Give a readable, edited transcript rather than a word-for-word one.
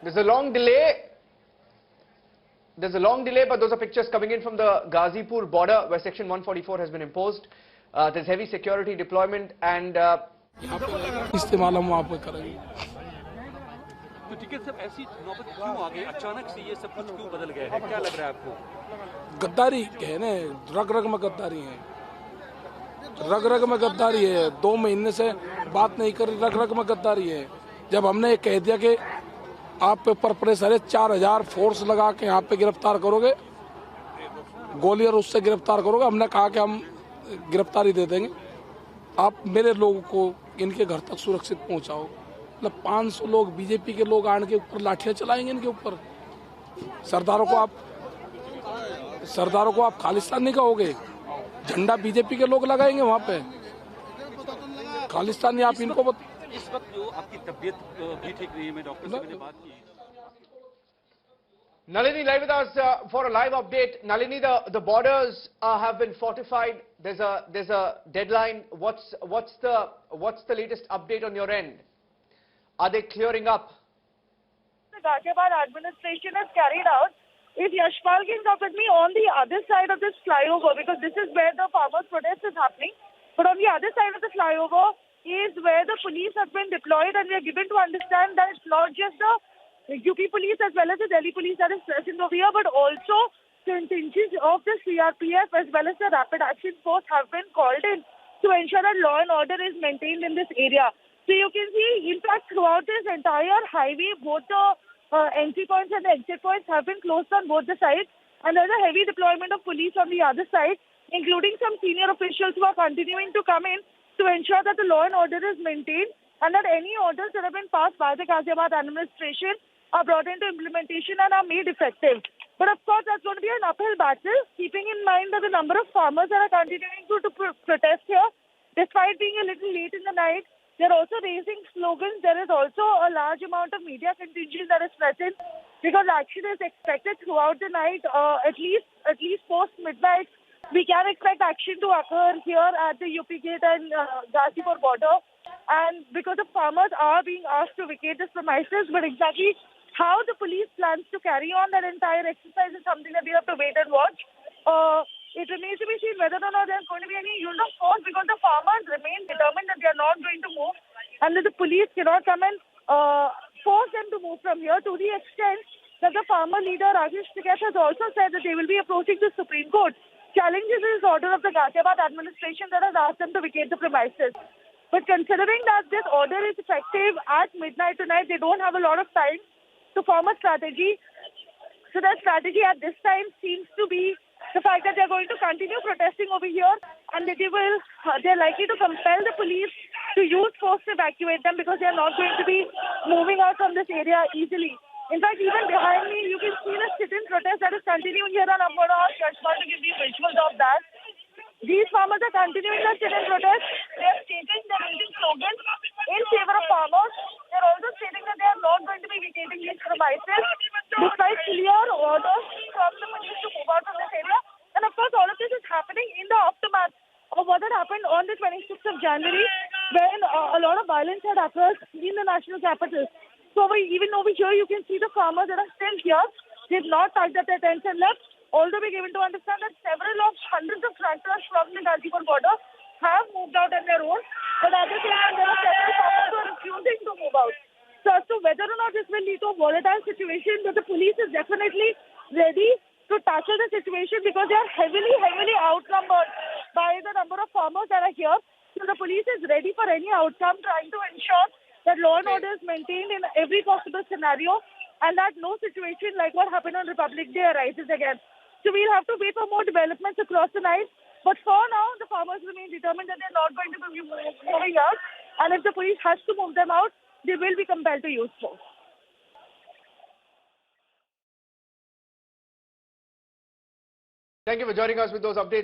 There's a long delay. There's a long delay, but those are pictures coming in from the Ghazipur border where Section 144 has been imposed. There's heavy security deployment and इस्तेमाल हम वहाँ पे करेंगे। तो ticket सब ऐसी नौबत क्यों आ गई? अचानक से ये सब कुछ क्यों बदल गया है? क्या लग रहा है आपको? गद्दारी है ना, रग रग में गद्दारी है, रग रग में गद्दारी है। 2 महीने से बात नहीं कर, रग रग में गद्दारी है। जब हमने ये कह दिया कि आप पे ऊपर प्रेशर है, 4000 फोर्स लगा के यहाँ पे गिरफ्तार करोगे, गोलियां उससे गिरफ्तार करोगे, हमने कहा कि हम गिरफ्तारी दे देंगे, आप मेरे लोगों को इनके घर तक सुरक्षित पहुंचाओ। मतलब 500 लोग बीजेपी के लोग आने के ऊपर लाठियां चलाएंगे इनके ऊपर। सरदारों को आप खालिस्तानी कहोगे, झंडा बीजेपी के लोग लगाएंगे वहां पे, खालिस्तानी आप इनको इस वक्त जो आपकी तबीयत भी ठीक नहीं है, मैं डॉक्टर से मैंने बात की। Nalini live with us for a live update. Nalini, the borders have been fortified. There's a deadline. What's the latest update on your end? Are they clearing up? The Ghaziabad administration has carried out. If Yashpal can come with me on the other side of this flyover, because this is where the farmers' protest is happening, but on the other side of the flyover is where the police have been deployed, and we are given to understand that it's not just the UP police as well as the Delhi police that is present over here, but also contingents of the CRPF as well as the Rapid Action Force have been called in to ensure that law and order is maintained in this area. So you can see, in fact, throughout this entire highway, both the entry points and the exit points have been closed on both the sides, and there's a heavy deployment of police on the other side, including some senior officials who are continuing to come in to ensure that the law and order is maintained and that any orders that have been passed by the Ghaziabad administration are brought into implementation and are made effective. But of course, that's going to be an uphill battle, keeping in mind that the number of farmers that are continuing to protest here, despite being a little late in the night, they're also raising slogans. There is also a large amount of media contingent that is present because action is expected throughout the night, at least post midnight. We can expect action to occur here at the UP gate and Ghazipur border. And because the farmers are being asked to vacate this premises, but exactly how the police plans to carry on that entire exercise is something that we have to wait and watch. It remains to be seen whether or not there's going to be any use of force, because the farmers remain determined that they are not going to move and that the police cannot come and force them to move from here, to the extent that the farmer leader Rajesh Tikait has also said that they will be approaching the Supreme Court, challenging this order of the Ghaziabad administration that has asked them to vacate the premises. But considering that this order is effective at midnight tonight, they don't have a lot of time to form a strategy. So their strategy at this time seems to be the fact that they're going to continue protesting over here, and that they're likely to compel the police to use force to evacuate them, because they're not going to be moving out from this area easily. In fact, even behind me, you can see the sit-in protest that is continuing here, and I'm going to ask Yashpal to give me visuals of that. These farmers are continuing their sit-in protest. They are stating their raising slogans in favor of farmers. They're also stating that they are not going to be vacating these premises, despite clear orders from the police to move out from this area. And of course, all of this is happening in the aftermath of what had happened on the 26th of January, when a lot of violence had occurred in the national capital. So even over here, you can see the farmers that are still here. They've not packed up their tents and left. Although we're given to understand that hundreds of tractors from the Ghazipur border have moved out on their own, but at the same time, there are several farmers who are refusing to move out. So as to whether or not this will lead to a volatile situation, but the police is definitely ready to tackle the situation, because they are heavily outnumbered by the number of farmers that are here. So the police is ready for any outcome, trying to ensure that law and order is maintained in every possible scenario, and that no situation like what happened on Republic Day arises again. So we'll have to wait for more developments across the night. But for now, the farmers remain determined that they're not going to be moving out. And if the police has to move them out, they will be compelled to use force. Thank you for joining us with those updates.